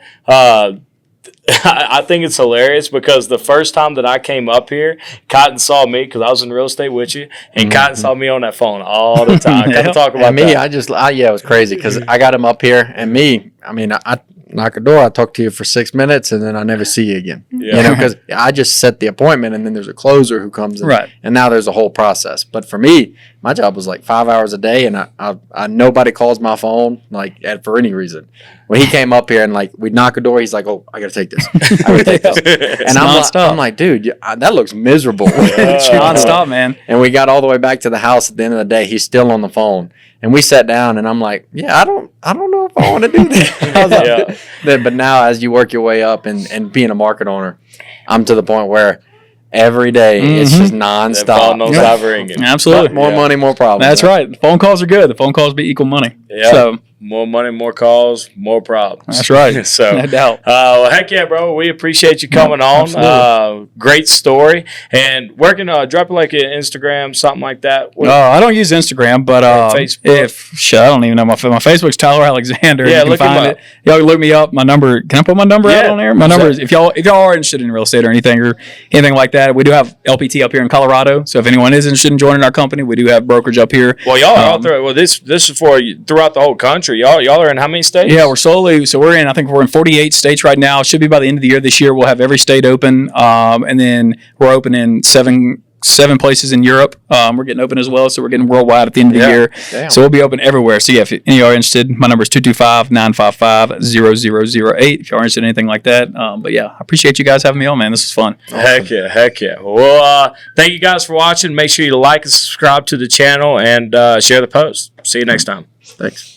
I think it's hilarious because the first time that I came up here, Cotton saw me because I was in real estate with you, and Cotton saw me on that phone all the time. Cotton talk about me, that. It was crazy because I got him up here, and I knock a door, I talk to you for 6 minutes, and then I never see you again. Yeah. Because I just set the appointment, and then there's a closer who comes in, right? And now there's a whole process. But for me, my job was like 5 hours a day, and I nobody calls my phone for any reason. When he came up here and we'd knock a door, he's like, "Oh, I gotta take this. I gotta take this." And I'm like, dude, that looks miserable. Nonstop, man. And we got all the way back to the house. At the end of the day, he's still on the phone. And we sat down, and I'm like, I don't know if I want to do this. But now, as you work your way up and being a market owner, I'm to the point where every day it's just nonstop. That phone don't stop ringing. Absolutely. More money, more problems. That's right. The phone calls are good. The phone calls be equal money. Yeah. So more money, more calls, more problems. That's right. So no doubt. Well, heck yeah, bro. We appreciate you coming on. Great story. And where can drop it like an Instagram, something like that? I don't use Instagram, but Facebook. I don't even know my Facebook's Tyler Alexander. Yeah, you can look him find up. it. Y'all look me up. My number. Can I put my number out on there? My number is if y'all are interested in real estate or anything like that. We do have LPT up here in Colorado. So if anyone is interested in joining our company, we do have brokerage up here. Well, y'all are out there. Well, this is for throughout the whole country. Y'all are in how many states? Yeah, I think we're in 48 states right now. Should be by the end of the year this year. We'll have every state open. And then we're open in seven places in Europe. We're getting open as well. So we're getting worldwide at the end of the year. Damn. So we'll be open everywhere. So yeah, if any of you are interested, my number is 225-955-0008 if you're interested in anything like that. But yeah, I appreciate you guys having me on, man. This was fun. Awesome. Heck yeah. Well, thank you guys for watching. Make sure you like and subscribe to the channel and share the post. See you next time. thanks.